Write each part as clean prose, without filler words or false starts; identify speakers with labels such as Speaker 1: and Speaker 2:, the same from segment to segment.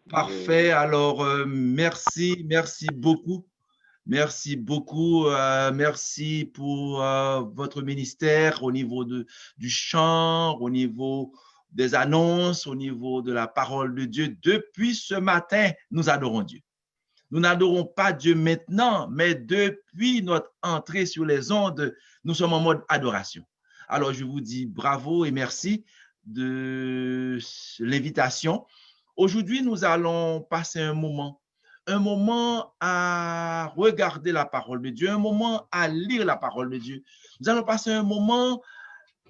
Speaker 1: Parfait. Alors, merci beaucoup. Merci beaucoup. Merci pour votre ministère au niveau du chant, au niveau des annonces, au niveau de la parole de Dieu. Depuis ce matin, nous adorons Dieu. Nous n'adorons pas Dieu maintenant, mais depuis notre entrée sur les ondes, nous sommes en mode adoration. Alors, je vous dis bravo et merci de l'invitation. Aujourd'hui, nous allons passer un moment à regarder la parole de Dieu, un moment à lire la parole de Dieu. Nous allons passer un moment,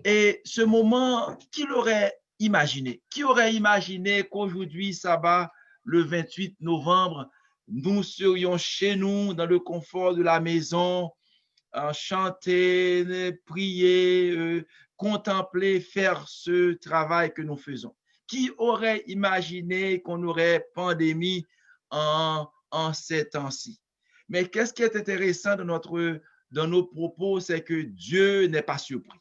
Speaker 1: et ce moment, qui l'aurait imaginé? Qui aurait imaginé qu'aujourd'hui, sabbat, le 28 novembre, nous serions chez nous, dans le confort de la maison, chanter, prier, contempler, faire ce travail que nous faisons. Qui aurait imaginé qu'on aurait pandémie en ces temps-ci? Mais qu'est-ce qui est intéressant dans nos propos, c'est que Dieu n'est pas surpris.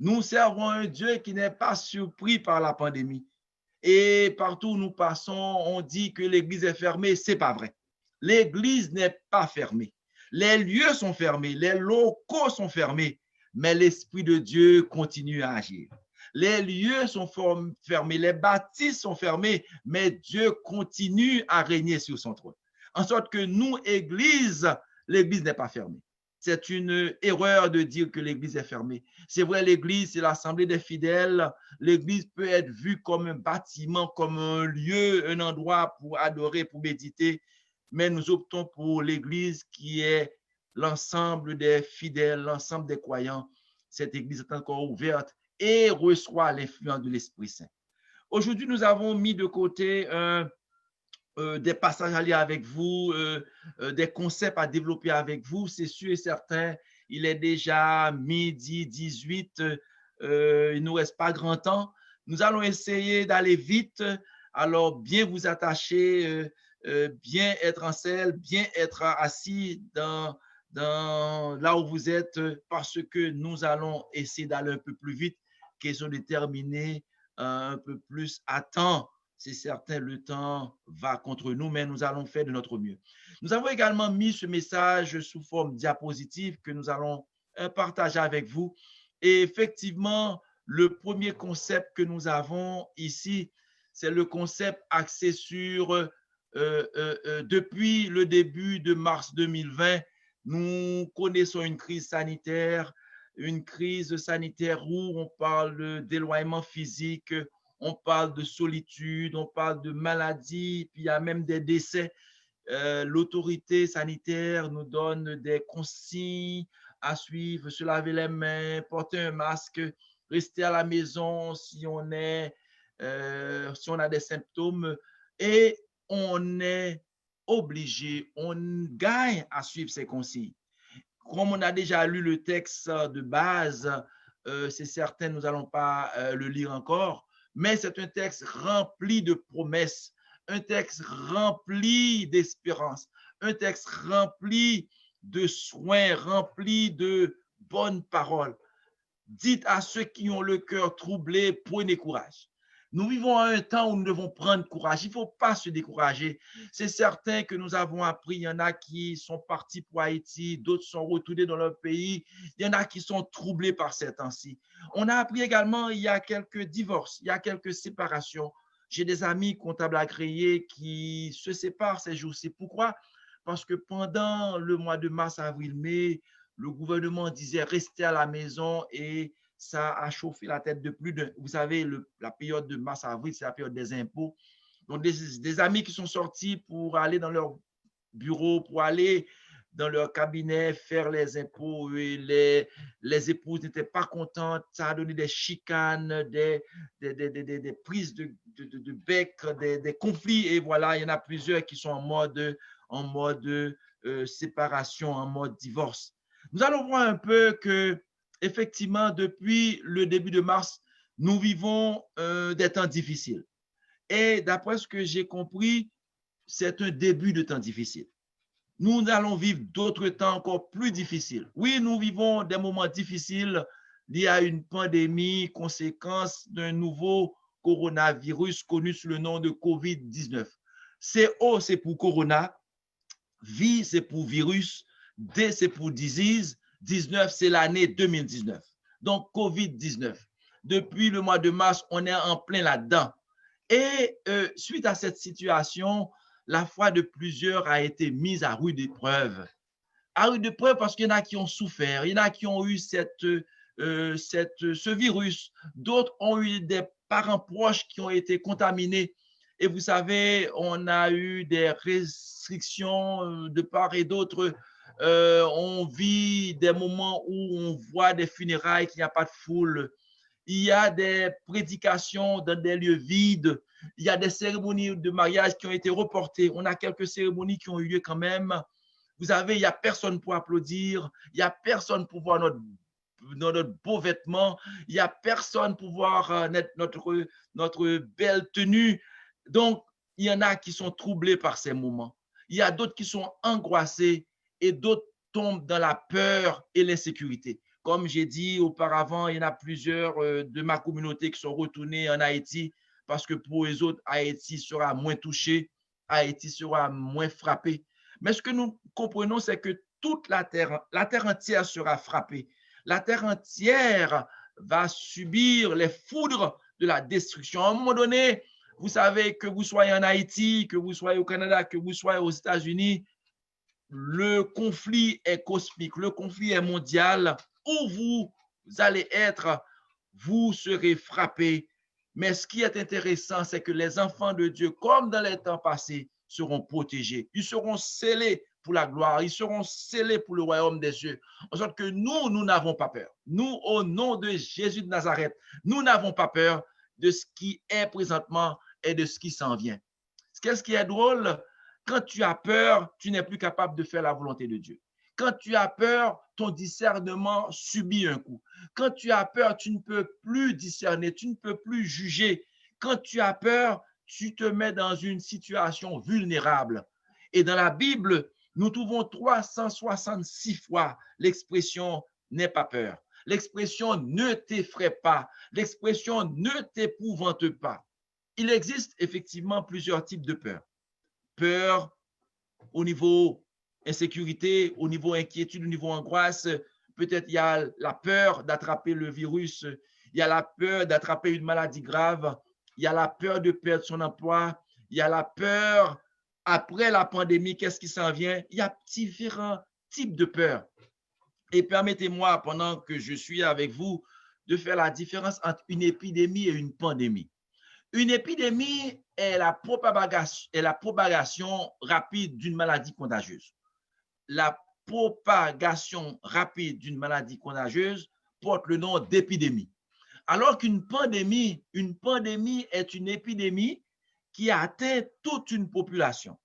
Speaker 1: Nous servons un Dieu qui n'est pas surpris par la pandémie. Et partout où nous passons, on dit que l'église est fermée. Ce n'est pas vrai. L'église n'est pas fermée. Les lieux sont fermés, les locaux sont fermés, mais l'Esprit de Dieu continue à agir. Les lieux sont fermés, les bâtisses sont fermés, mais Dieu continue à régner sur son trône. En sorte que nous, Église, l'Église n'est pas fermée. C'est une erreur de dire que l'Église est fermée. C'est vrai, l'Église, c'est l'assemblée des fidèles. L'Église peut être vue comme un bâtiment, comme un lieu, un endroit pour adorer, pour méditer. Mais nous optons pour l'Église qui est l'ensemble des fidèles, l'ensemble des croyants. Cette Église est encore ouverte et reçoit l'influence de l'Esprit Saint. Aujourd'hui, nous avons mis de côté des passages à lire avec vous, des concepts à développer avec vous. C'est sûr et certain, il est déjà midi 18, il ne nous reste pas grand temps. Nous allons essayer d'aller vite, alors bien vous attacher, bien être en selle, bien être assis là où vous êtes, parce que nous allons essayer d'aller un peu plus vite, question de terminer un peu plus à temps. C'est certain, le temps va contre nous, mais nous allons faire de notre mieux. Nous avons également mis ce message sous forme diapositive que nous allons partager avec vous. Et effectivement, le premier concept que nous avons ici, c'est le concept axé sur depuis le début de mars 2020, nous connaissons une crise sanitaire où on parle d'éloignement physique, on parle de solitude, on parle de maladie, puis il y a même des décès. L'autorité sanitaire nous donne des consignes à suivre, se laver les mains, porter un masque, rester à la maison si on a des symptômes, et on est obligé, on gagne à suivre ces consignes. Comme on a déjà lu le texte de base, c'est certain, nous n'allons pas le lire encore, mais c'est un texte rempli de promesses, un texte rempli d'espérance, un texte rempli de soins, rempli de bonnes paroles. Dites à ceux qui ont le cœur troublé, prenez courage. Nous vivons à un temps où nous devons prendre courage. Il ne faut pas se décourager. C'est certain que nous avons appris, il y en a qui sont partis pour Haïti, d'autres sont retournés dans leur pays, il y en a qui sont troublés par ces temps-ci. On a appris également, il y a quelques divorces, il y a quelques séparations. J'ai des amis comptables agréés qui se séparent ces jours-ci. Pourquoi? Parce que pendant le mois de mars, avril, mai, le gouvernement disait rester à la maison et ça a chauffé la tête de plus d'un. Vous savez, la période de mars-avril, c'est la période des impôts. Donc, des amis qui sont sortis pour aller dans leur bureau, pour aller dans leur cabinet faire les impôts, et les épouses n'étaient pas contentes. Ça a donné des chicanes, des prises de bec, des conflits. Et voilà, il y en a plusieurs qui sont en mode séparation, en mode divorce. Nous allons voir un peu que, effectivement, depuis le début de mars, nous vivons des temps difficiles. Et d'après ce que j'ai compris, c'est un début de temps difficile. Nous allons vivre d'autres temps encore plus difficiles. Oui, nous vivons des moments difficiles liés à une pandémie, conséquence d'un nouveau coronavirus connu sous le nom de COVID-19. CO, c'est pour corona. V, c'est pour virus. D, c'est pour disease. 19, c'est l'année 2019. Donc, COVID-19. Depuis le mois de mars, on est en plein là-dedans. Et suite à cette situation, la foi de plusieurs a été mise à rude épreuve. À rude épreuve parce qu'il y en a qui ont souffert, il y en a qui ont eu ce virus. D'autres ont eu des parents proches qui ont été contaminés. Et vous savez, on a eu des restrictions de part et d'autre. On vit des moments où on voit des funérailles, qu'il n'y a pas de foule. Il y a des prédications dans des lieux vides. Il y a des cérémonies de mariage qui ont été reportées. On a quelques cérémonies qui ont eu lieu quand même. Vous savez, il n'y a personne pour applaudir. Il n'y a personne pour voir notre beau vêtement. Il n'y a personne pour voir notre belle tenue. Donc, il y en a qui sont troublés par ces moments. Il y a d'autres qui sont angoissés et d'autres tombent dans la peur et l'insécurité. Comme j'ai dit auparavant, il y en a plusieurs de ma communauté qui sont retournés en Haïti parce que pour les autres, Haïti sera moins touché, Haïti sera moins frappé. Mais ce que nous comprenons, c'est que toute la terre entière sera frappée. La terre entière va subir les foudres de la destruction. À un moment donné, vous savez, que vous soyez en Haïti, que vous soyez au Canada, que vous soyez aux États-Unis, le conflit est cosmique, le conflit est mondial. Où vous allez être, vous serez frappés. Mais ce qui est intéressant, c'est que les enfants de Dieu, comme dans les temps passés, seront protégés. Ils seront scellés pour la gloire. Ils seront scellés pour le royaume des cieux. En sorte que nous n'avons pas peur. Nous, au nom de Jésus de Nazareth, nous n'avons pas peur de ce qui est présentement et de ce qui s'en vient. Qu'est-ce qui est drôle? Quand tu as peur, tu n'es plus capable de faire la volonté de Dieu. Quand tu as peur, ton discernement subit un coup. Quand tu as peur, tu ne peux plus discerner, tu ne peux plus juger. Quand tu as peur, tu te mets dans une situation vulnérable. Et dans la Bible, nous trouvons 366 fois l'expression « n'aie pas peur ». L'expression « ne t'effraie pas ». L'expression « ne t'épouvante pas ». Il existe effectivement plusieurs types de peur. Peur au niveau insécurité, au niveau inquiétude, au niveau angoisse. Peut-être il y a la peur d'attraper le virus, il y a la peur d'attraper une maladie grave, il y a la peur de perdre son emploi, il y a la peur après la pandémie, qu'est-ce qui s'en vient? Il y a différents types de peur. Et permettez-moi, pendant que je suis avec vous, de faire la différence entre une épidémie et une pandémie. Une épidémie est la propagation rapide d'une maladie contagieuse. La propagation rapide d'une maladie contagieuse porte le nom d'épidémie. Alors qu'une pandémie est une épidémie qui atteint toute une population,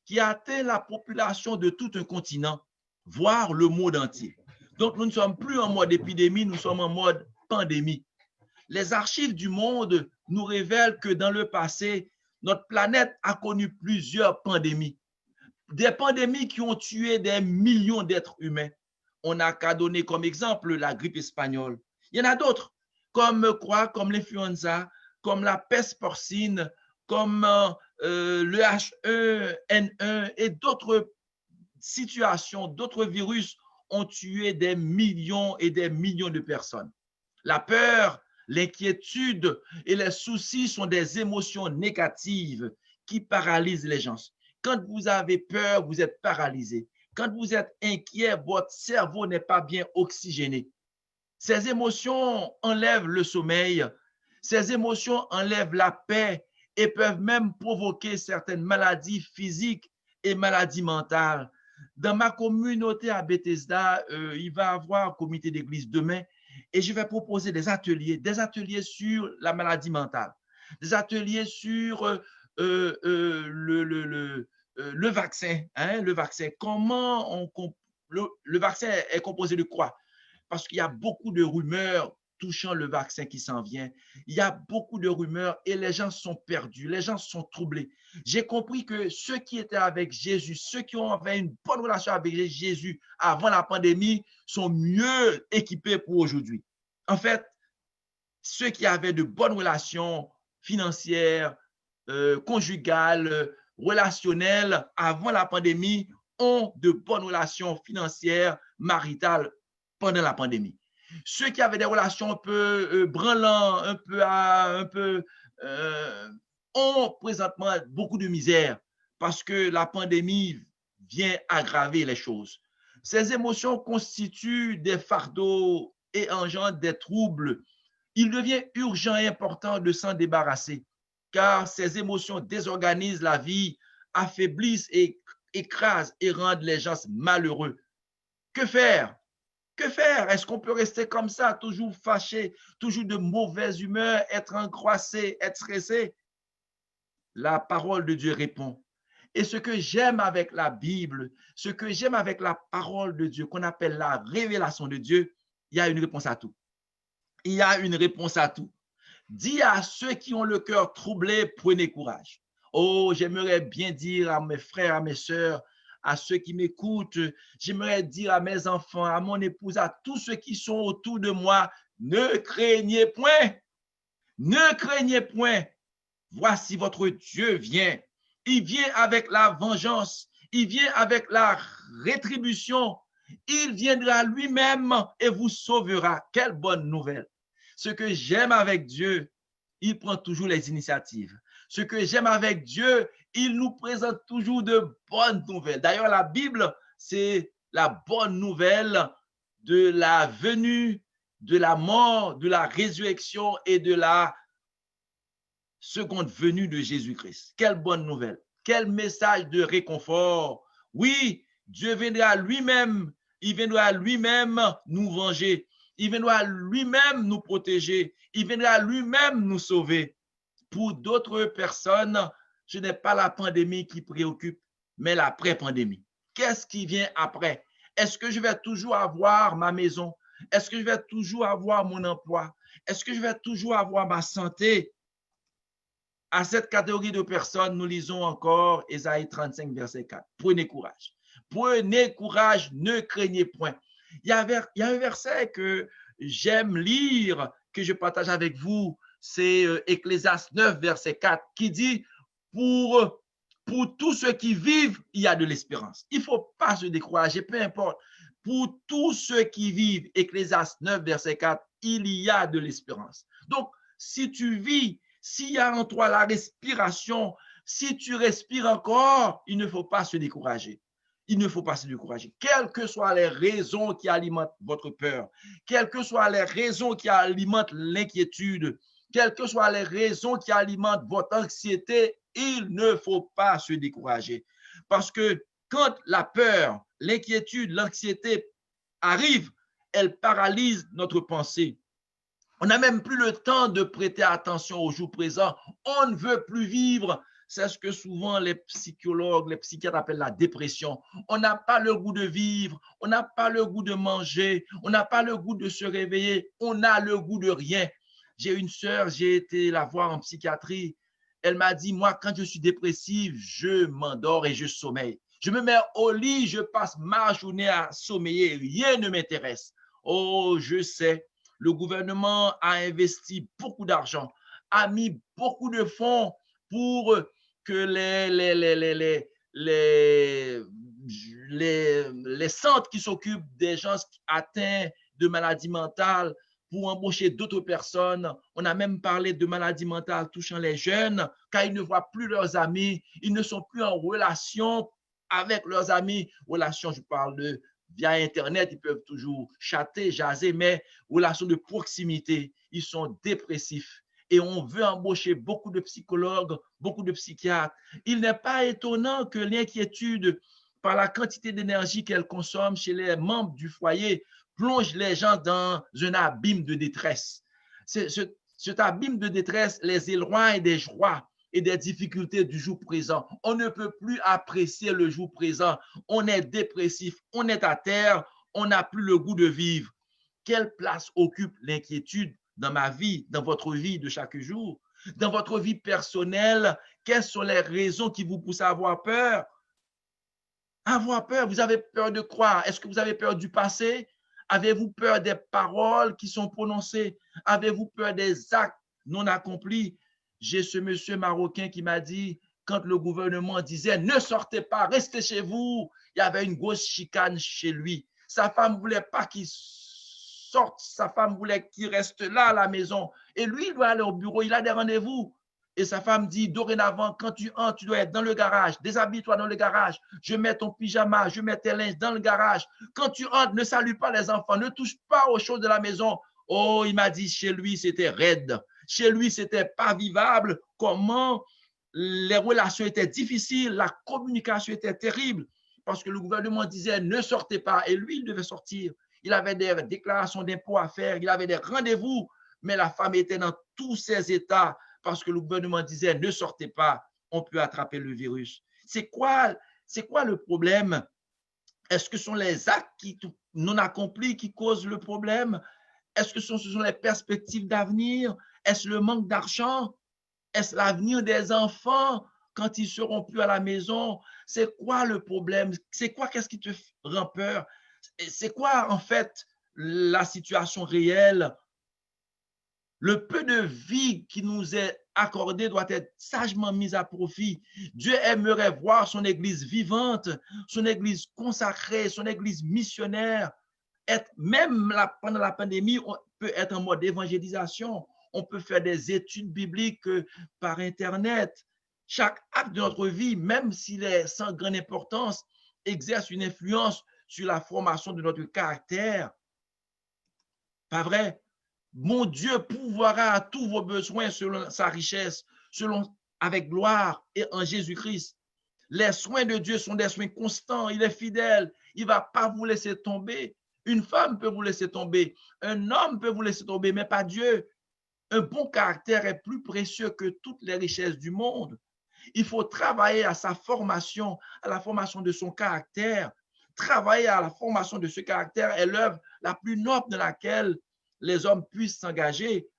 Speaker 1: qui atteint la population de tout un continent, voire le monde entier. Donc, nous ne sommes plus en mode épidémie, nous sommes en mode pandémie. Les archives du monde nous révèlent que dans le passé, notre planète a connu plusieurs pandémies. Des pandémies qui ont tué des millions d'êtres humains. On n'a qu'à donner comme exemple la grippe espagnole. Il y en a d'autres, comme l'influenza, comme la peste porcine, comme le H1N1 et d'autres situations, d'autres virus ont tué des millions et des millions de personnes. La peur, l'inquiétude et les soucis sont des émotions négatives qui paralysent les gens. Quand vous avez peur, vous êtes paralysé. Quand vous êtes inquiet, votre cerveau n'est pas bien oxygéné. Ces émotions enlèvent le sommeil, ces émotions enlèvent la paix et peuvent même provoquer certaines maladies physiques et maladies mentales. Dans ma communauté à Bethesda, il va y avoir un comité d'église demain et je vais proposer des ateliers sur la maladie mentale, des ateliers sur le vaccin. Le vaccin, le vaccin est composé de quoi? Parce qu'il y a beaucoup de rumeurs touchant le vaccin qui s'en vient. Il y a beaucoup de rumeurs et les gens sont perdus, les gens sont troublés. J'ai compris que ceux qui étaient avec Jésus, ceux qui ont fait une bonne relation avec Jésus avant la pandémie, sont mieux équipés pour aujourd'hui. En fait, ceux qui avaient de bonnes relations financières, conjugales, relationnels avant la pandémie ont de bonnes relations financières, maritales pendant la pandémie. Ceux qui avaient des relations un peu branlantes, un peu ont présentement beaucoup de misère parce que la pandémie vient aggraver les choses. Ces émotions constituent des fardeaux et engendrent des troubles. Il devient urgent et important de s'en débarrasser, car ces émotions désorganisent la vie, affaiblissent et écrasent et rendent les gens malheureux. Que faire? Que faire? Est-ce qu'on peut rester comme ça, toujours fâché, toujours de mauvaise humeur, être angoissé, être stressé? La parole de Dieu répond. Et ce que j'aime avec la Bible, ce que j'aime avec la parole de Dieu, qu'on appelle la révélation de Dieu, il y a une réponse à tout. Il y a une réponse à tout. Dis à ceux qui ont le cœur troublé, prenez courage. Oh, j'aimerais bien dire à mes frères, à mes sœurs, à ceux qui m'écoutent, j'aimerais dire à mes enfants, à mon épouse, à tous ceux qui sont autour de moi, ne craignez point, ne craignez point. Voici votre Dieu vient. Il vient avec la vengeance, il vient avec la rétribution, il viendra lui-même et vous sauvera. Quelle bonne nouvelle. Ce que j'aime avec Dieu, il prend toujours les initiatives. Ce que j'aime avec Dieu, il nous présente toujours de bonnes nouvelles. D'ailleurs, la Bible, c'est la bonne nouvelle de la venue, de la mort, de la résurrection et de la seconde venue de Jésus-Christ. Quelle bonne nouvelle. Quel message de réconfort. Oui, Dieu viendra lui-même, il viendra lui-même nous venger. Il viendra lui-même nous protéger. Il viendra lui-même nous sauver. Pour d'autres personnes, ce n'est pas la pandémie qui préoccupe, mais l'après-pandémie. Qu'est-ce qui vient après? Est-ce que je vais toujours avoir ma maison? Est-ce que je vais toujours avoir mon emploi? Est-ce que je vais toujours avoir ma santé? À cette catégorie de personnes, nous lisons encore Ésaïe 35, verset 4. Prenez courage. Prenez courage, ne craignez point. Il y a un verset que j'aime lire, que je partage avec vous. C'est Ecclésiaste 9, verset 4, qui dit pour tous ceux qui vivent, il y a de l'espérance. Il ne faut pas se décourager, peu importe. Pour tous ceux qui vivent, Ecclésiaste 9, verset 4, il y a de l'espérance. Donc, si tu vis, s'il y a en toi la respiration, si tu respires encore, il ne faut pas se décourager. Il ne faut pas se décourager. Quelles que soient les raisons qui alimentent votre peur, quelles que soient les raisons qui alimentent l'inquiétude, quelles que soient les raisons qui alimentent votre anxiété, il ne faut pas se décourager. Parce que quand la peur, l'inquiétude, l'anxiété arrivent, elles paralysent notre pensée. On n'a même plus le temps de prêter attention au jour présent. On ne veut plus vivre. C'est ce que souvent les psychologues, les psychiatres appellent la dépression. On n'a pas le goût de vivre, on n'a pas le goût de manger, on n'a pas le goût de se réveiller, on a le goût de rien. J'ai une sœur, j'ai été la voir en psychiatrie. Elle m'a dit, moi, quand je suis dépressive, je m'endors et je sommeille. Je me mets au lit, je passe ma journée à sommeiller, rien ne m'intéresse. Oh, je sais. Le gouvernement a investi beaucoup d'argent, a mis beaucoup de fonds pour que les centres qui s'occupent des gens atteints de maladies mentales pour embaucher d'autres personnes. On a même parlé de maladies mentales touchant les jeunes, car ils ne voient plus leurs amis, ils ne sont plus en relation avec leurs amis. Relation, je parle de via Internet, ils peuvent toujours chatter, jaser, mais relation de proximité, ils sont dépressifs. Et on veut embaucher beaucoup de psychologues, beaucoup de psychiatres. Il n'est pas étonnant que l'inquiétude, par la quantité d'énergie qu'elle consomme chez les membres du foyer, plonge les gens dans un abîme de détresse. Cet abîme de détresse les éloigne des joies et des difficultés du jour présent. On ne peut plus apprécier le jour présent. On est dépressif, on est à terre, on n'a plus le goût de vivre. Quelle place occupe l'inquiétude dans ma vie, dans votre vie de chaque jour? Dans votre vie personnelle, quelles sont les raisons qui vous poussent à avoir peur? Avoir peur, vous avez peur de quoi? Est-ce que vous avez peur du passé? Avez-vous peur des paroles qui sont prononcées? Avez-vous peur des actes non accomplis? J'ai ce monsieur marocain qui m'a dit, quand le gouvernement disait « Ne sortez pas, restez chez vous », il y avait une grosse chicane chez lui. Sa femme ne voulait pas qu'il sorte, sa femme voulait qu'il reste là à la maison. Et lui, il doit aller au bureau, il a des rendez-vous. Et sa femme dit, dorénavant, quand tu entres, tu dois être dans le garage. Déshabille-toi dans le garage. Je mets ton pyjama, je mets tes linges dans le garage. Quand tu entres, ne salue pas les enfants, ne touche pas aux choses de la maison. Oh, il m'a dit, chez lui, c'était raide. Chez lui, c'était pas vivable. Comment les relations étaient difficiles, la communication était terrible, parce que le gouvernement disait, ne sortez pas. Et lui, il devait sortir. Il avait des déclarations d'impôts à faire, il avait des rendez-vous, mais la femme était dans tous ses états, parce que le gouvernement disait, ne sortez pas, on peut attraper le virus. C'est quoi le problème? Est-ce que ce sont les actes non accomplis qui causent le problème? Est-ce que ce sont les perspectives d'avenir? Est-ce le manque d'argent? Est-ce l'avenir des enfants quand ils seront plus à la maison? C'est quoi le problème? C'est quoi? Qu'est-ce qui te rend peur? C'est quoi en fait la situation réelle? Le peu de vie qui nous est accordé doit être sagement mis à profit. Dieu aimerait voir son Église vivante, son Église consacrée, son Église missionnaire. Même pendant la pandémie, on peut être en mode évangélisation. On peut faire des études bibliques par Internet. Chaque acte de notre vie, même s'il est sans grande importance, exerce une influence sur la formation de notre caractère. Pas vrai? Mon Dieu pourvoira à tous vos besoins selon sa richesse, avec gloire et en Jésus-Christ. Les soins de Dieu sont des soins constants. Il est fidèle. Il ne va pas vous laisser tomber. Une femme peut vous laisser tomber. Un homme peut vous laisser tomber, mais pas Dieu. Un bon caractère est plus précieux que toutes les richesses du monde. Il faut travailler à sa formation, à la formation de son caractère. Travailler à la formation de ce caractère est l'œuvre la plus noble dans laquelle les hommes puissent s'engager.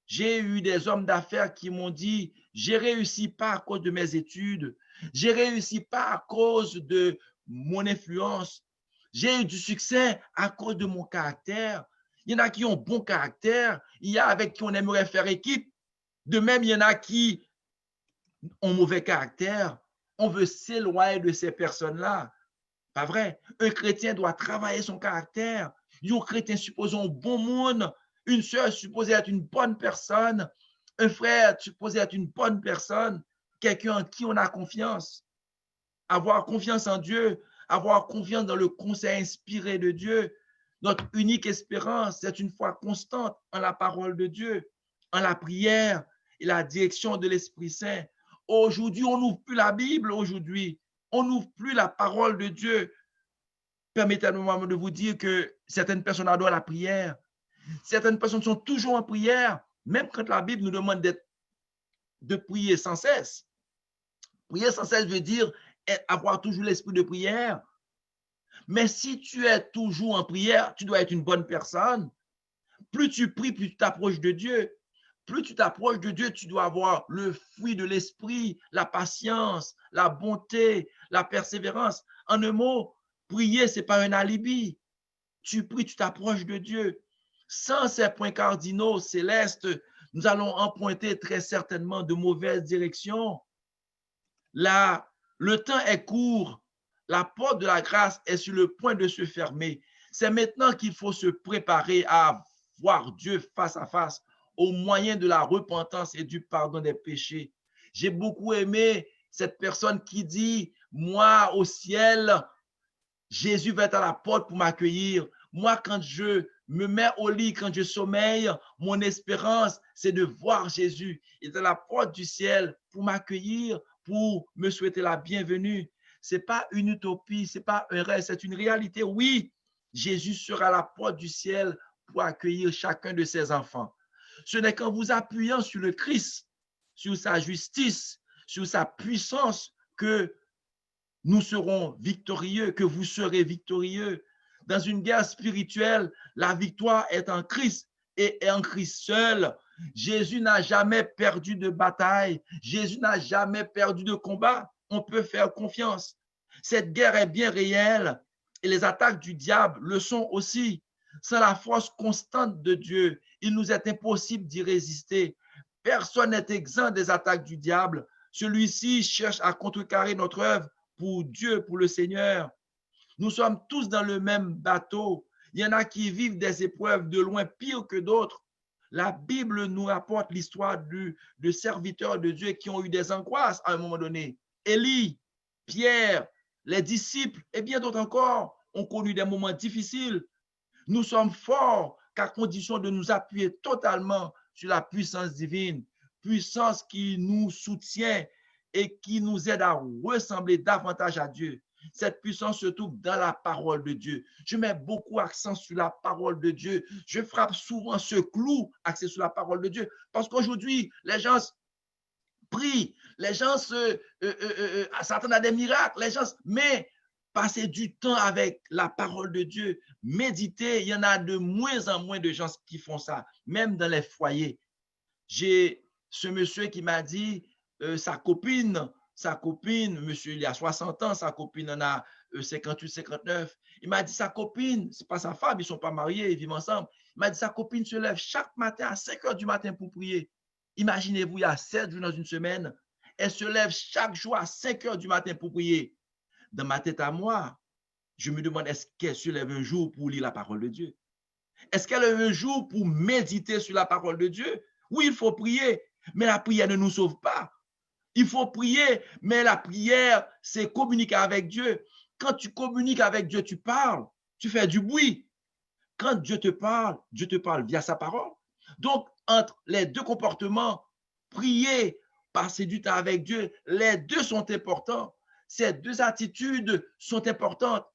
Speaker 1: J'ai eu des hommes d'affaires qui m'ont dit, j'ai réussi pas à cause de mes études, j'ai réussi pas à cause de mon influence, j'ai eu du succès à cause de mon caractère. Il y en a qui ont bon caractère, il y a avec qui on aimerait faire équipe. De même, il y en a qui ont mauvais caractère. On veut s'éloigner de ces personnes-là. Pas vrai? Un chrétien doit travailler son caractère. Un chrétien, supposons, bon monde. Une sœur supposée être une bonne personne. Un frère supposé être une bonne personne. Quelqu'un en qui on a confiance. Avoir confiance en Dieu. Avoir confiance dans le conseil inspiré de Dieu. Notre unique espérance, c'est une foi constante en la parole de Dieu, en la prière et la direction de l'Esprit Saint. Aujourd'hui, on n'ouvre plus la Bible aujourd'hui. On n'ouvre plus la parole de Dieu. Permettez-moi de vous dire que certaines personnes adorent la prière. Certaines personnes sont toujours en prière, même quand la Bible nous demande de prier sans cesse. Prier sans cesse veut dire avoir toujours l'esprit de prière. Mais si tu es toujours en prière, tu dois être une bonne personne. Plus tu pries, plus tu t'approches de Dieu. Plus tu t'approches de Dieu, tu dois avoir le fruit de l'esprit, la patience, la bonté, la persévérance. En un mot, prier, ce n'est pas un alibi. Tu pries, tu t'approches de Dieu. Sans ces points cardinaux célestes, nous allons emprunter très certainement de mauvaises directions. Là, le temps est court. La porte de la grâce est sur le point de se fermer. C'est maintenant qu'il faut se préparer à voir Dieu face à face au moyen de la repentance et du pardon des péchés. J'ai beaucoup aimé cette personne qui dit, moi au ciel, Jésus va être à la porte pour m'accueillir. Moi, quand je me mets au lit, quand je sommeille, mon espérance, c'est de voir Jésus. Il est à la porte du ciel pour m'accueillir, pour me souhaiter la bienvenue. Ce n'est pas une utopie, ce n'est pas un rêve, c'est une réalité. Oui, Jésus sera à la porte du ciel pour accueillir chacun de ses enfants. Ce n'est qu'en vous appuyant sur le Christ, sur sa justice, sur sa puissance que nous serons victorieux, que vous serez victorieux. Dans une guerre spirituelle, la victoire est en Christ et en Christ seul. Jésus n'a jamais perdu de bataille. Jésus n'a jamais perdu de combat. On peut faire confiance. Cette guerre est bien réelle et les attaques du diable le sont aussi. Sans la force constante de Dieu, il nous est impossible d'y résister. Personne n'est exempt des attaques du diable. Celui-ci cherche à contrecarrer notre œuvre pour Dieu, pour le Seigneur. Nous sommes tous dans le même bateau. Il y en a qui vivent des épreuves de loin pires que d'autres. La Bible nous rapporte l'histoire de serviteurs de Dieu qui ont eu des angoisses à un moment donné. Élie, Pierre, les disciples et bien d'autres encore ont connu des moments difficiles. Nous sommes forts qu'à condition de nous appuyer totalement sur la puissance divine, puissance qui nous soutient et qui nous aide à ressembler davantage à Dieu. Cette puissance se trouve dans la parole de Dieu. Je mets beaucoup accent sur la parole de Dieu. Je frappe souvent ce clou axé sur la parole de Dieu parce qu'aujourd'hui, les gens prient, les gens s'attendent à des miracles, les gens, mais passer du temps avec la parole de Dieu, méditer, il y en a de moins en moins de gens qui font ça, même dans les foyers. J'ai ce monsieur qui m'a dit, sa copine, monsieur, il a 60 ans, sa copine en a 58, 59. Il m'a dit, sa copine, c'est pas sa femme, ils ne sont pas mariés, ils vivent ensemble. Il m'a dit, sa copine se lève chaque matin à 5 heures du matin pour prier. Imaginez-vous, il y a 7 jours dans une semaine, elle se lève chaque jour à 5 heures du matin pour prier. Dans ma tête à moi, je me demande, est-ce qu'elle se lève un jour pour lire la parole de Dieu? Est-ce qu'elle lève un jour pour méditer sur la parole de Dieu? Oui, il faut prier, mais la prière ne nous sauve pas. Il faut prier, mais la prière, c'est communiquer avec Dieu. Quand tu communiques avec Dieu, tu parles, tu fais du bruit. Quand Dieu te parle via sa parole. Donc, entre les deux comportements, prier, passer du temps avec Dieu, les deux sont importants. Ces deux attitudes sont importantes.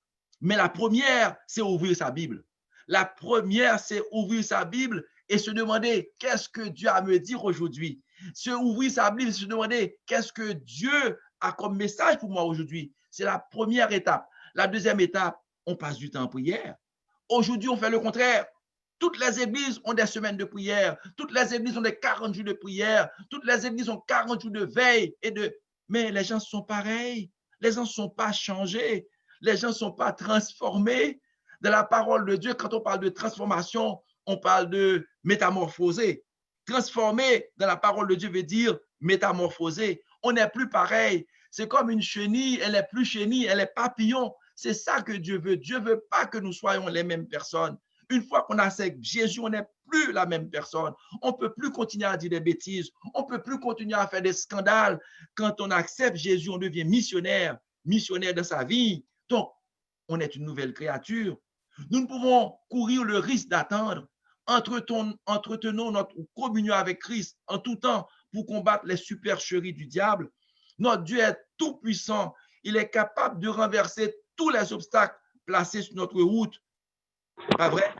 Speaker 1: Mais la première, c'est ouvrir sa Bible. La première, c'est ouvrir sa Bible et se demander qu'est-ce que Dieu a à me dire aujourd'hui. Se ouvrir sa Bible et se demander qu'est-ce que Dieu a comme message pour moi aujourd'hui. C'est la première étape. La deuxième étape, on passe du temps en prière. Aujourd'hui, on fait le contraire. Toutes les églises ont des semaines de prière. Toutes les églises ont des 40 jours de prière. Toutes les églises ont 40 jours de veille. Mais les gens sont pareils. Les gens ne sont pas changés. Les gens ne sont pas transformés. Dans la parole de Dieu, quand on parle de transformation, on parle de métamorphoser. Transformer dans la parole de Dieu veut dire métamorphoser. On n'est plus pareil. C'est comme une chenille, elle n'est plus chenille, elle est papillon. C'est ça que Dieu veut. Dieu ne veut pas que nous soyons les mêmes personnes. Une fois qu'on accepte Jésus, on n'est plus la même personne. On ne peut plus continuer à dire des bêtises. On ne peut plus continuer à faire des scandales. Quand on accepte Jésus, on devient missionnaire dans sa vie. Donc, on est une nouvelle créature. Nous ne pouvons courir le risque d'attendre. Entretenons notre communion avec Christ en tout temps pour combattre les supercheries du diable. Notre Dieu est tout puissant. Il est capable de renverser tous les obstacles placés sur notre route. Pas vrai?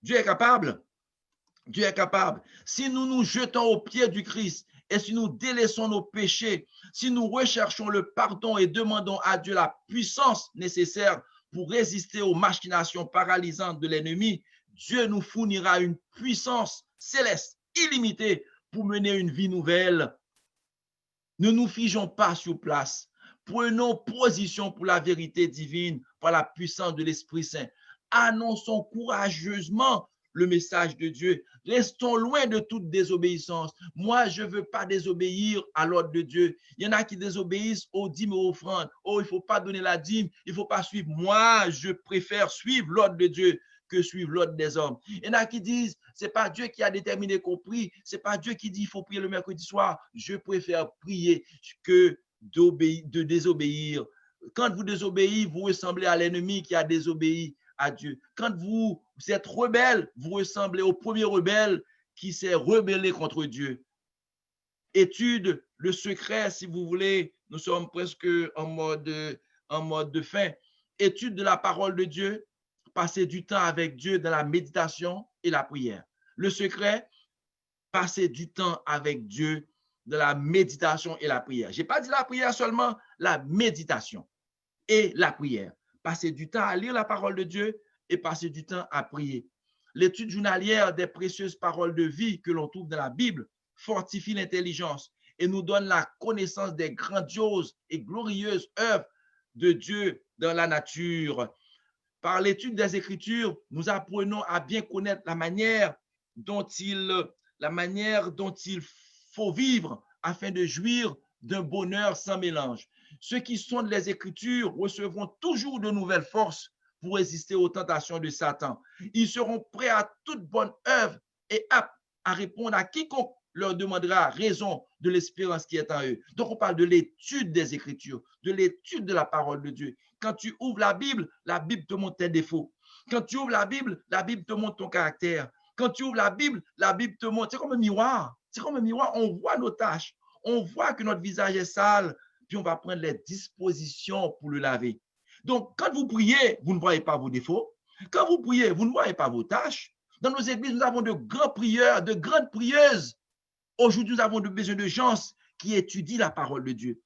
Speaker 1: Dieu est capable. Dieu est capable. Si nous nous jetons aux pieds du Christ et si nous délaissons nos péchés, si nous recherchons le pardon et demandons à Dieu la puissance nécessaire pour résister aux machinations paralysantes de l'ennemi, Dieu nous fournira une puissance céleste, illimitée, pour mener une vie nouvelle. Ne nous figeons pas sur place. Prenons position pour la vérité divine par la puissance de l'Esprit Saint. Annonçons courageusement le message de Dieu. Restons loin de toute désobéissance. Moi, je ne veux pas désobéir à l'ordre de Dieu. Il y en a qui désobéissent aux dîmes et aux offrandes. Oh, il ne faut pas donner la dîme, il ne faut pas suivre. Moi, je préfère suivre l'ordre de Dieu que suivre l'ordre des hommes. Il y en a qui disent, ce n'est pas Dieu qui a déterminé qu'on prie, ce n'est pas Dieu qui dit qu'il faut prier le mercredi soir. Je préfère prier que de désobéir. Quand vous désobéissez, vous ressemblez à l'ennemi qui a désobéi à Dieu. Quand vous êtes rebelle, vous ressemblez au premier rebelle qui s'est rebellé contre Dieu. Étude le secret, si vous voulez, nous sommes presque en mode de fin. Étude de la parole de Dieu, passer du temps avec Dieu dans la méditation et la prière. Le secret, passer du temps avec Dieu dans la méditation et la prière. Je n'ai pas dit la prière seulement, la méditation et la prière. Passer du temps à lire la parole de Dieu et passer du temps à prier. L'étude journalière des précieuses paroles de vie que l'on trouve dans la Bible fortifie l'intelligence et nous donne la connaissance des grandioses et glorieuses œuvres de Dieu dans la nature. Par l'étude des Écritures, nous apprenons à bien connaître la manière dont il faut vivre afin de jouir d'un bonheur sans mélange. Ceux qui sondent les Écritures recevront toujours de nouvelles forces pour résister aux tentations de Satan. Ils seront prêts à toute bonne œuvre et aptes à répondre à quiconque leur demandera raison de l'espérance qui est en eux. Donc, on parle de l'étude des Écritures, de l'étude de la parole de Dieu. Quand tu ouvres la Bible te montre tes défauts. Quand tu ouvres la Bible te montre ton caractère. Quand tu ouvres la Bible te montre. C'est comme un miroir. C'est comme un miroir. On voit nos tâches. On voit que notre visage est sale, puis on va prendre les dispositions pour le laver. Donc, quand vous priez, vous ne voyez pas vos défauts. Quand vous priez, vous ne voyez pas vos tâches. Dans nos églises, nous avons de grands prieurs, de grandes prieuses. Aujourd'hui, nous avons besoin de gens qui étudient la parole de Dieu.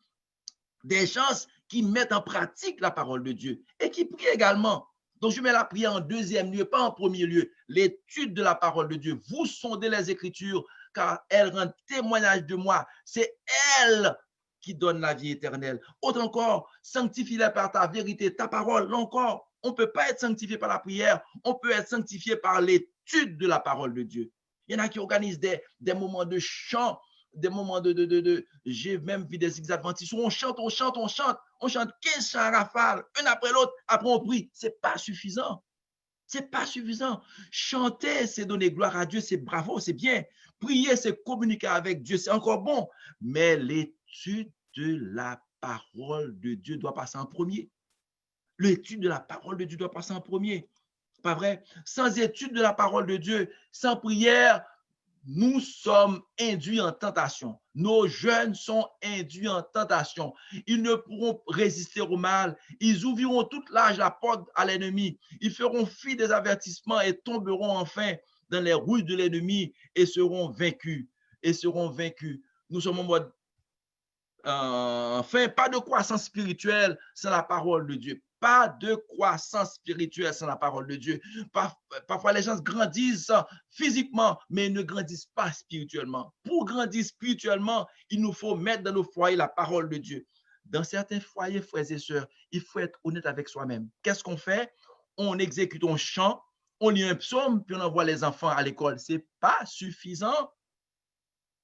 Speaker 1: Des gens qui mettent en pratique la parole de Dieu et qui prient également. Donc, je mets la prière en deuxième lieu, pas en premier lieu. L'étude de la parole de Dieu. Vous sondez les Écritures, car elles rendent témoignage de moi. C'est elles qui donnent la vie éternelle. Autre encore, sanctifie-les par ta vérité, ta parole. Là encore, on ne peut pas être sanctifié par la prière, on peut être sanctifié par l'étude de la parole de Dieu. Il y en a qui organisent des moments de chant, des moments j'ai même vu des adventistes où on chante 15 chants à rafale, un après l'autre, après on prie. C'est pas suffisant. C'est pas suffisant. Chanter, c'est donner gloire à Dieu, c'est bravo, c'est bien. Prier, c'est communiquer avec Dieu, c'est encore bon. Mais l'étude de la parole de Dieu doit passer en premier. L'étude de la parole de Dieu doit passer en premier. Pas vrai? Sans étude de la parole de Dieu, sans prière, nous sommes induits en tentation. Nos jeunes sont induits en tentation. Ils ne pourront résister au mal. Ils ouvriront toute l'âge la porte à l'ennemi. Ils feront fi des avertissements et tomberont enfin dans les rouilles de l'ennemi et seront vaincus. Nous sommes en mode enfin, pas de croissance spirituelle sans la parole de Dieu. Pas de croissance spirituelle sans la parole de Dieu. Parfois, les gens grandissent physiquement, mais ils ne grandissent pas spirituellement. Pour grandir spirituellement, il nous faut mettre dans nos foyers la parole de Dieu. Dans certains foyers, frères et sœurs, il faut être honnête avec soi-même. Qu'est-ce qu'on fait? On exécute, on chante, on lit un psaume, puis on envoie les enfants à l'école. Ce n'est pas suffisant.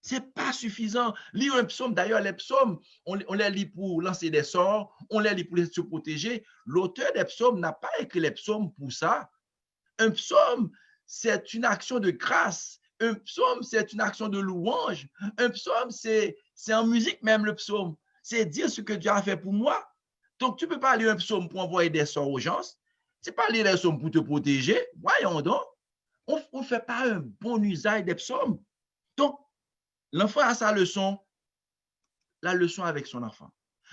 Speaker 1: C'est pas suffisant. Lire un psaume, d'ailleurs, les psaumes, on les lit pour lancer des sorts, on les lit pour se protéger. L'auteur des psaumes n'a pas écrit les psaumes pour ça. Un psaume, c'est une action de grâce. Un psaume, c'est une action de louange. Un psaume, c'est en musique même le psaume. C'est dire ce que Dieu a fait pour moi. Donc, tu ne peux pas lire un psaume pour envoyer des sorts aux gens. Ce n'est pas lire des psaumes pour te protéger. Voyons donc. On ne fait pas un bon usage des psaumes. Donc, l'enfant a sa leçon, la leçon avec son enfant.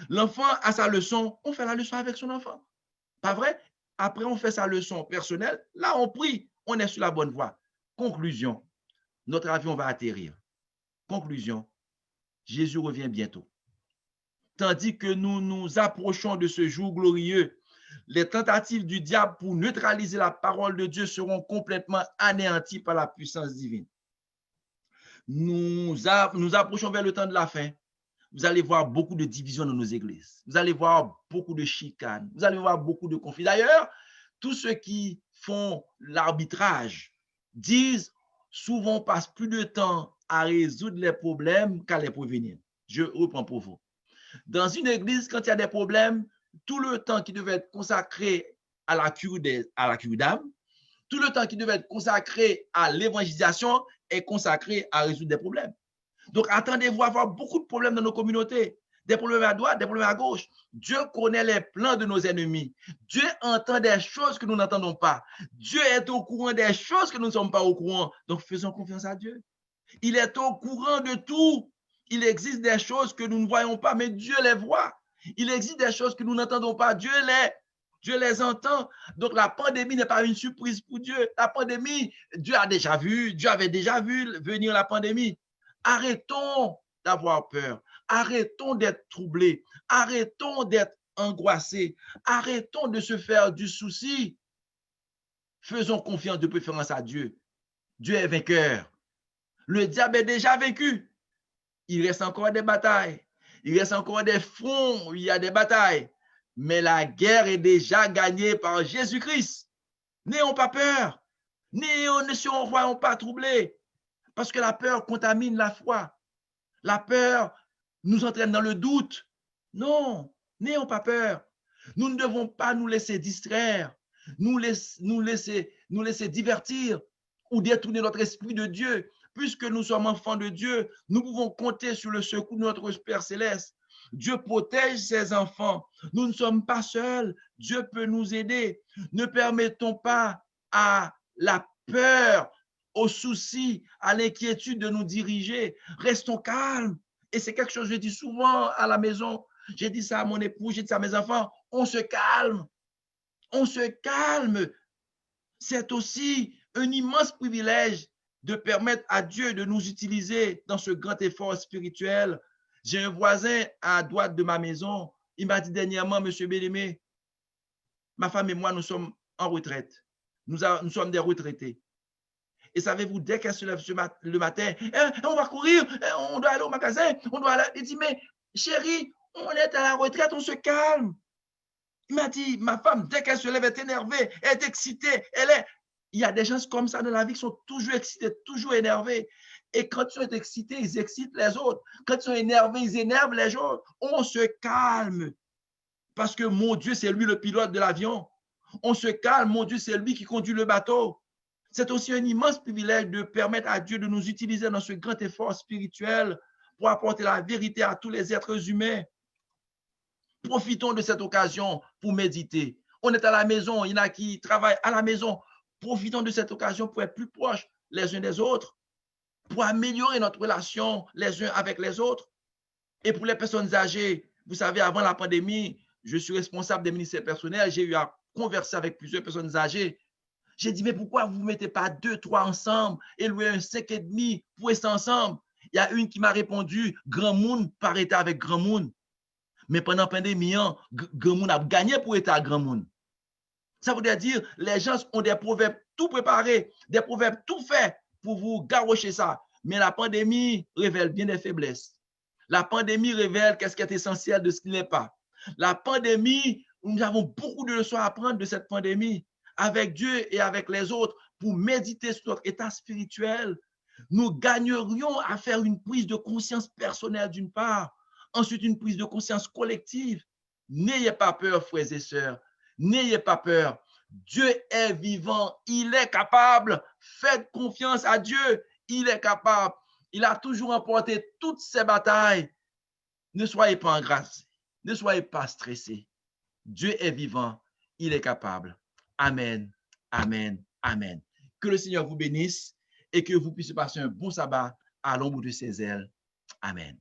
Speaker 1: L'enfant a sa leçon, on fait la leçon avec son enfant. Pas vrai? Après, on fait sa leçon personnelle. Là, on prie, on est sur la bonne voie. Conclusion, notre avion va atterrir. Conclusion, Jésus revient bientôt. Tandis que nous nous approchons de ce jour glorieux, les tentatives du diable pour neutraliser la parole de Dieu seront complètement anéanties par la puissance divine. Nous approchons vers le temps de la fin. Vous allez voir beaucoup de divisions dans nos églises. Vous allez voir beaucoup de chicanes. Vous allez voir beaucoup de conflits. D'ailleurs, tous ceux qui font l'arbitrage disent souvent on passe plus de temps à résoudre les problèmes qu'à les prévenir. Je reprends pour vous. Dans une église, quand il y a des problèmes, tout le temps qui devait être consacré à la cure d'âme, tout le temps qui devait être consacré à l'évangélisation est consacré à résoudre des problèmes. Donc, attendez-vous à avoir beaucoup de problèmes dans nos communautés, des problèmes à droite, des problèmes à gauche. Dieu connaît les plans de nos ennemis. Dieu entend des choses que nous n'entendons pas. Dieu est au courant des choses que nous ne sommes pas au courant. Donc, faisons confiance à Dieu. Il est au courant de tout. Il existe des choses que nous ne voyons pas, mais Dieu les voit. Il existe des choses que nous n'entendons pas. Dieu les entend. Donc, la pandémie n'est pas une surprise pour Dieu. La pandémie, Dieu avait déjà vu venir la pandémie. Arrêtons d'avoir peur. Arrêtons d'être troublés. Arrêtons d'être angoissés. Arrêtons de se faire du souci. Faisons confiance de préférence à Dieu. Dieu est vainqueur. Le diable est déjà vaincu. Il reste encore des batailles. Il reste encore des fronts où il y a des batailles. Mais la guerre est déjà gagnée par Jésus-Christ. N'ayons pas peur. Ne soyons pas troublés. Parce que la peur contamine la foi. La peur nous entraîne dans le doute. Non, n'ayons pas peur. Nous ne devons pas nous laisser distraire, nous laisser divertir ou détourner notre esprit de Dieu. Puisque nous sommes enfants de Dieu, nous pouvons compter sur le secours de notre Père céleste. Dieu protège ses enfants. Nous ne sommes pas seuls. Dieu peut nous aider. Ne permettons pas à la peur, aux soucis, à l'inquiétude de nous diriger. Restons calmes. Et c'est quelque chose que je dis souvent à la maison. J'ai dit ça à mon époux, j'ai dit ça à mes enfants. On se calme. On se calme. C'est aussi un immense privilège de permettre à Dieu de nous utiliser dans ce grand effort spirituel. J'ai un voisin à droite de ma maison. Il m'a dit dernièrement, Monsieur Bélémé, ma femme et moi, nous sommes en retraite. Nous sommes des retraités. Et savez-vous, dès qu'elle se lève le matin, on va courir, on doit aller au magasin, on doit aller. Il dit, mais chérie, on est à la retraite, on se calme. Il m'a dit, ma femme, dès qu'elle se lève, elle est énervée, elle est excitée, Il y a des gens comme ça dans la vie qui sont toujours excités, toujours énervés. Et quand ils sont excités, ils excitent les autres. Quand ils sont énervés, ils énervent les autres. On se calme. Parce que mon Dieu, c'est lui le pilote de l'avion. On se calme, mon Dieu, c'est lui qui conduit le bateau. C'est aussi un immense privilège de permettre à Dieu de nous utiliser dans ce grand effort spirituel pour apporter la vérité à tous les êtres humains. Profitons de cette occasion pour méditer. On est à la maison, il y en a qui travaillent à la maison. Profitons de cette occasion pour être plus proches les uns des autres, pour améliorer notre relation les uns avec les autres. Et pour les personnes âgées, vous savez, avant la pandémie, je suis responsable des ministères personnels. J'ai eu à converser avec plusieurs personnes âgées. J'ai dit, mais pourquoi vous ne mettez pas 2, 3 ensemble et louer un 5,5 pour rester ensemble? Il y a une qui m'a répondu, grand monde par état avec grand monde. Mais pendant la pandémie, grand monde a gagné pour être à grand monde. Ça veut dire, les gens ont des proverbes tout préparés, des proverbes tout faits pour vous garrocher ça. Mais la pandémie révèle bien des faiblesses. La pandémie révèle qu'est-ce qui est essentiel de ce qui n'est pas. La pandémie, nous avons beaucoup de leçons à apprendre de cette pandémie avec Dieu et avec les autres pour méditer sur notre état spirituel. Nous gagnerions à faire une prise de conscience personnelle d'une part, ensuite une prise de conscience collective. N'ayez pas peur, frères et sœurs. N'ayez pas peur. Dieu est vivant. Il est capable. Faites confiance à Dieu. Il est capable. Il a toujours remporté toutes ses batailles. Ne soyez pas angoissés. Ne soyez pas stressés. Dieu est vivant. Il est capable. Amen. Amen. Amen. Que le Seigneur vous bénisse et que vous puissiez passer un bon sabbat à l'ombre de ses ailes. Amen.